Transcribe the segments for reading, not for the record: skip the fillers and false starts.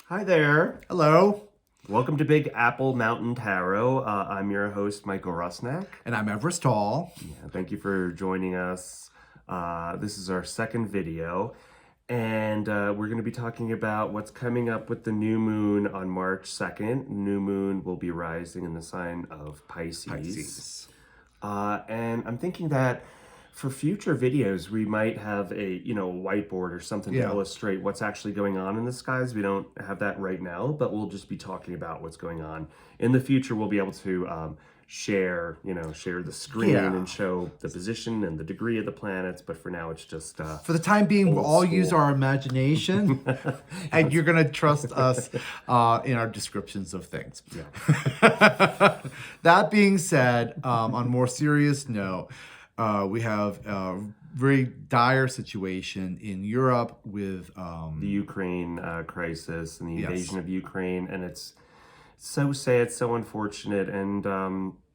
Hi there. Hello. Welcome to Big Apple Mountain Tarot. I'm your host, Michael Rusnak. And I'm Everest Tall. Yeah, thank you for joining us. This is our second video, and we're going to be talking about what's coming up with the new moon on March 2nd. New moon will be rising in the sign of Pisces. And I'm thinking that for future videos, we might have a whiteboard or something to illustrate what's actually going on in the skies. We don't have that right now, but we'll just be talking about what's going on. In the future, we'll be able to share the screen and show the position and the degree of the planets. But for now, it's just for the time being, we'll all use our imagination, and you're gonna trust us in our descriptions of things. Yeah. That being said, on a more serious note, we have a very dire situation in Europe with the Ukraine crisis and the invasion of Ukraine, and it's so sad, so unfortunate, and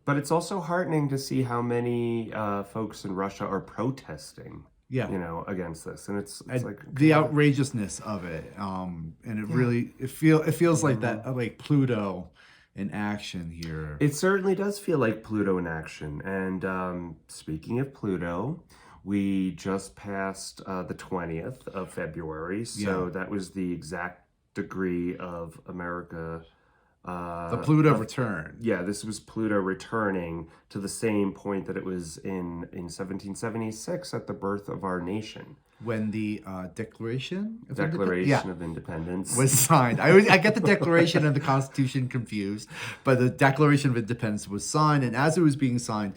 but it's also heartening to see how many folks in Russia are protesting. Against this, and it's like the outrageousness of it, and it really it feels like that, like Pluto in action here. It certainly does feel like Pluto in action. And speaking of Pluto, we just passed the 20th of February, so that was the exact degree of America. The Pluto return. Yeah, this was Pluto returning to the same point that it was in 1776 at the birth of our nation. When the Declaration of Independence was signed. I get the Declaration and the Constitution confused, but the Declaration of Independence was signed, and as it was being signed,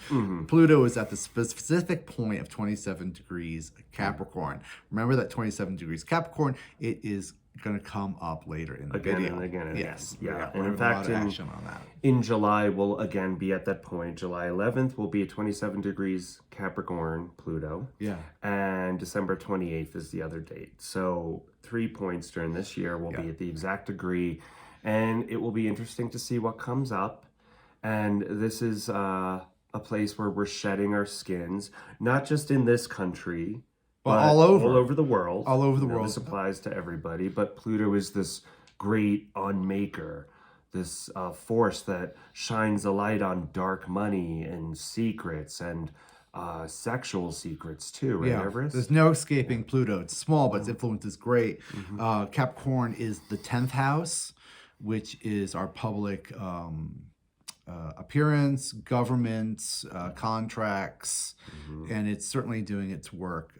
Pluto was at the specific point of 27 degrees Capricorn. Remember that 27 degrees Capricorn, it is going to come up later in the video. And again. Yes. Yeah. And in fact, in July, we'll again be at that point. July 11th will be at 27 degrees Capricorn, Pluto. Yeah. And December 28th is the other date. So 3 points during this year will be at the exact degree. And it will be interesting to see what comes up. And this is a place where we're shedding our skins, not just in this country, but all over the world. All over the world. This applies to everybody. But Pluto is this great unmaker, this force that shines a light on dark money and secrets and sexual secrets too, right, Everest? There's no escaping Pluto. It's small, but its influence is great. Capricorn is the 10th house, which is our public appearance, governments, contracts, and it's certainly doing its work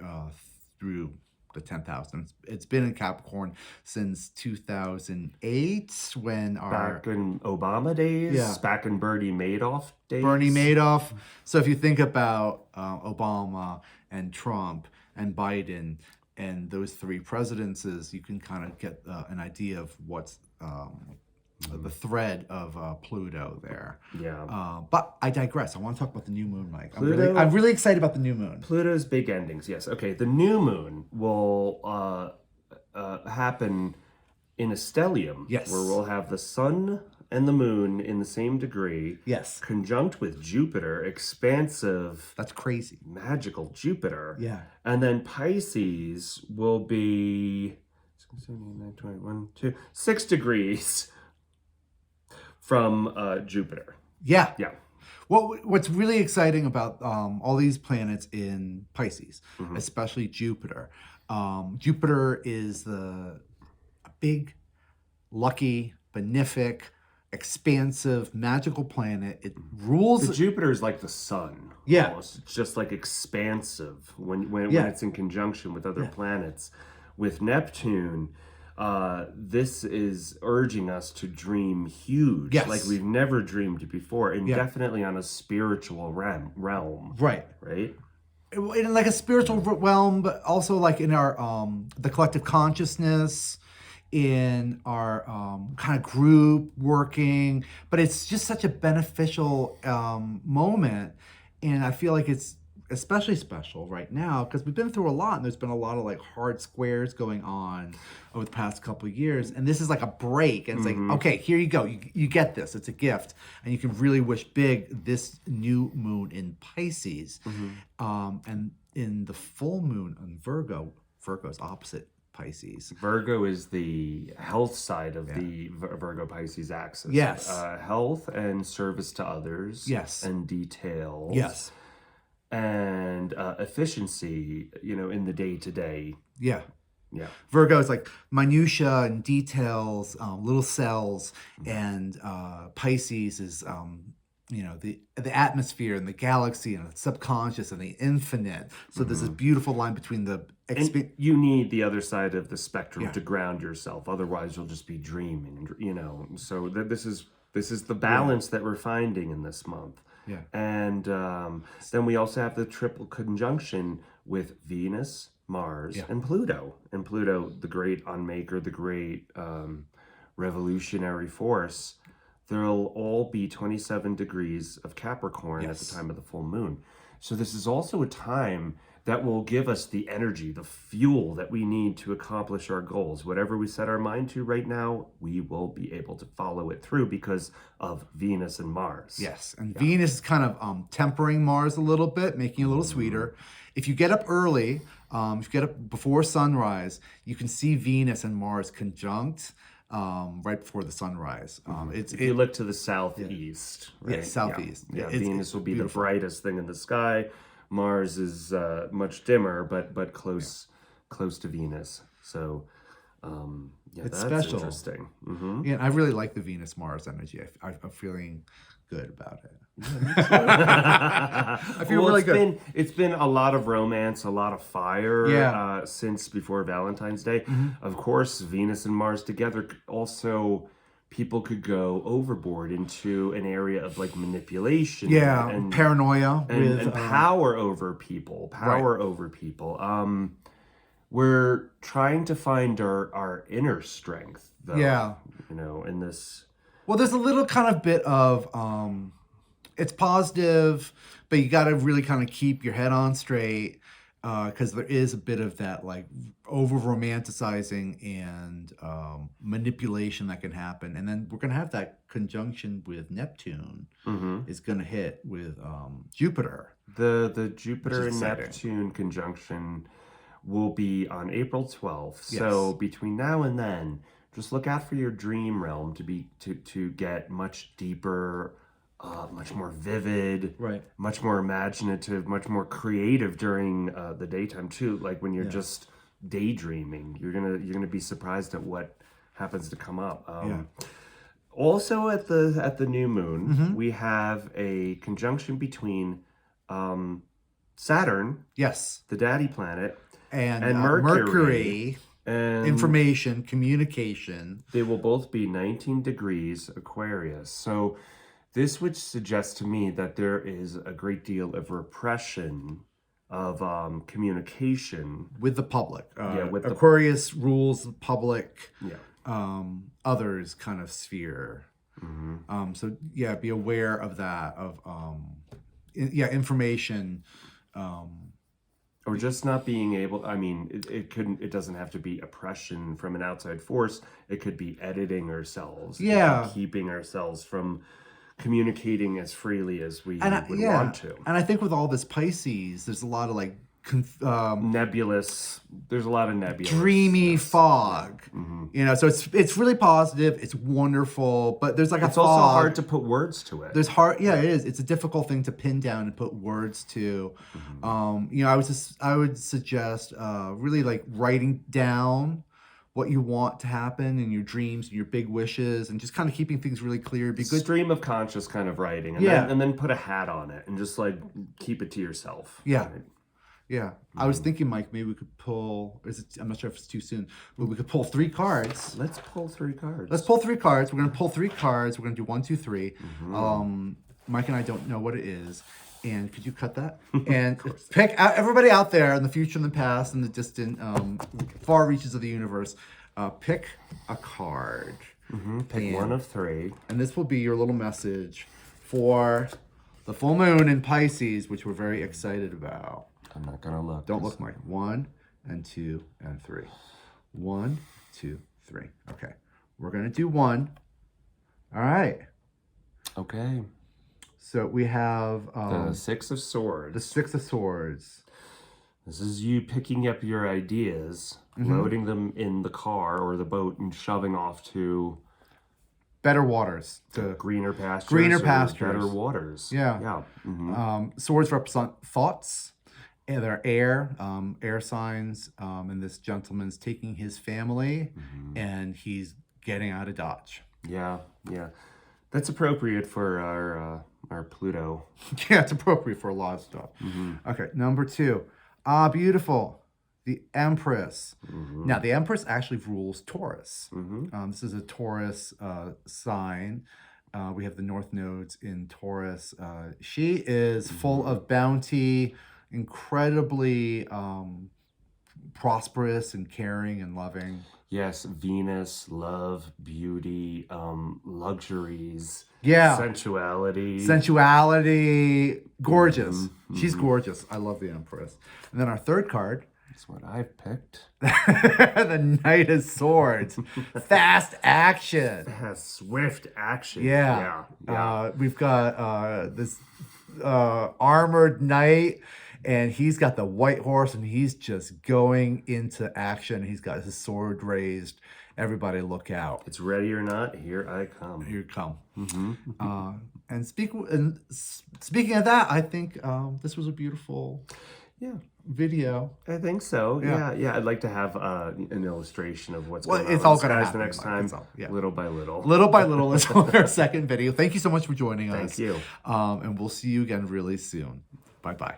through the 10th house. And it's been in Capricorn since 2008 when back in Obama days, back in Bernie Madoff days. Bernie Madoff. So if you think about Obama and Trump and Biden and those three presidencies, you can kind of get an idea of what's the thread of Pluto there. Yeah. But I digress. I want to talk about the new moon, Mike. I'm really excited about the new moon. Pluto's big endings, yes. Okay, the new moon will happen in a stellium. Yes. Where we'll have the sun and the moon in the same degree. Yes. Conjunct with Jupiter, expansive. That's crazy. Magical Jupiter. Yeah. And then Pisces will be 6 degrees from Jupiter. Yeah. Yeah. Well, what's really exciting about all these planets in Pisces, especially Jupiter. Jupiter is the big, lucky, benefic, expansive, magical planet. It rules. The Jupiter is like the sun. Yeah. Almost. It's just like expansive when it's in conjunction with other planets. With Neptune, this is urging us to dream huge, like we've never dreamed before, and definitely on a spiritual realm. Right. In like a spiritual realm, but also like in our the collective consciousness, in our kind of group working. But it's just such a beneficial moment, and I feel like it's especially special right now because we've been through a lot, and there's been a lot of like hard squares going on over the past couple of years, and this is like a break, and it's like, okay, here you go, you get this, it's a gift, and you can really wish big this new moon in Pisces, and in the full moon in Virgo's opposite Pisces. Virgo is the health side of the Virgo Pisces axis. Yes. Health and service to others. Yes. And details. Yes. And efficiency, in the day-to-day. Yeah. Yeah. Virgo is like minutia and details, little cells, and Pisces is the atmosphere and the galaxy and the subconscious and the infinite. So there's this beautiful line between the and you need the other side of the spectrum to ground yourself. Otherwise, you'll just be dreaming. So this is the balance that we're finding in this month. Yeah. And then we also have the triple conjunction with Venus, Mars, and Pluto. And Pluto, the great unmaker, the great revolutionary force, there'll all be 27 degrees of Capricorn at the time of the full moon. So this is also a time that will give us the energy, the fuel that we need to accomplish our goals. Whatever we set our mind to right now, we will be able to follow it through because of Venus and Mars. Yes, and Venus is kind of tempering Mars a little bit, making it a little sweeter. If you get up early, if you get up before sunrise, you can see Venus and Mars conjunct right before the sunrise. If you look to the southeast, right? Southeast. Yeah, Venus will be the brightest thing in the sky. Mars is much dimmer, but close to Venus. So, it's that's special. Interesting. Yeah, I really like the Venus-Mars energy. I'm feeling good about it. I feel really good. It's been a lot of romance, a lot of fire since before Valentine's Day. Of course, Venus and Mars together also... people could go overboard into an area of like manipulation and paranoia and power over people. We're trying to find our inner strength though, in this. Well, there's a little kind of bit of it's positive, but you got to really kind of keep your head on straight. Because there is a bit of that like over romanticizing and manipulation that can happen, and then we're gonna have that conjunction with Neptune is gonna hit with Jupiter. The Jupiter and Neptune conjunction will be on April 12th. So between now and then, just look out for your dream realm to get much deeper. Much more vivid, much more imaginative, much more creative during the daytime too. Like when you're just daydreaming, you're gonna be surprised at what happens to come up. Also at the new moon, we have a conjunction between Saturn, the daddy planet, and Mercury. And information, communication. They will both be 19 degrees Aquarius. So this would suggest to me that there is a great deal of repression of communication with the public. With Aquarius rules the public. Others kind of sphere. So be aware of that. Of information. Or just not being able. I mean, it doesn't have to be oppression from an outside force. It could be editing ourselves. Keeping ourselves from communicating as freely as we would want to. And I think with all this Pisces, there's a lot of like nebulous. There's a lot of nebulous, dreamy fog. So it's really positive. It's wonderful, but there's like it's also hard to put words to it. It is. It's a difficult thing to pin down and put words to. I would suggest really like writing down what you want to happen in your dreams and your big wishes, and just kind of keeping things really clear. Be good. Stream of conscious kind of writing, and then put a hat on it and just like keep it to yourself. I was thinking, Mike, maybe we could pull. I'm not sure if it's too soon, but we could pull 3 cards. Let's pull 3 cards. We're gonna pull 3 cards. We're gonna do 1, 2, 3. Mike and I don't know what it is. And could you cut that? And pick out everybody out there in the future and the past and the distant, far reaches of the universe. Pick a card. Pick one of 3. And this will be your little message for the full moon in Pisces, which we're very excited about. I'm not gonna look. Don't look, Mike. 1 and 2 and 3. 1, 2, 3. Okay. We're gonna do 1. All right. Okay. So we have the 6 of Swords. The 6 of Swords. This is you picking up your ideas, loading them in the car or the boat, and shoving off to better waters, to greener pastures. greener or pastures. better waters. Yeah. Yeah. Swords represent thoughts. And they're air signs. And this gentleman's taking his family and he's getting out of Dodge. Yeah. Yeah. That's appropriate for our Pluto. Yeah, it's appropriate for a lot of stuff. Okay, number 2. Beautiful. The Empress. Now, the Empress actually rules Taurus. This is a Taurus sign. We have the North nodes in Taurus. She is full of bounty, incredibly prosperous and caring and loving. Yes, Venus, love, beauty, luxuries, Yeah. sensuality. Gorgeous. She's gorgeous. I love the Empress. And then our third card. That's what I've picked. The Knight of Swords. Fast action. Has swift action. Yeah. Yeah. We've got this armored knight, and he's got the white horse, and he's just going into action. He's got his sword raised. Everybody look out. It's ready or not, here I come. Here you come. And speaking of that, I think this was a beautiful video. I think so. Yeah. I'd like to have an illustration of what's going on. It's all with going to skies happen the next time, little by little. Little by little. It's on our second video. Thank you so much for joining us. Thank you. And we'll see you again really soon. Bye-bye.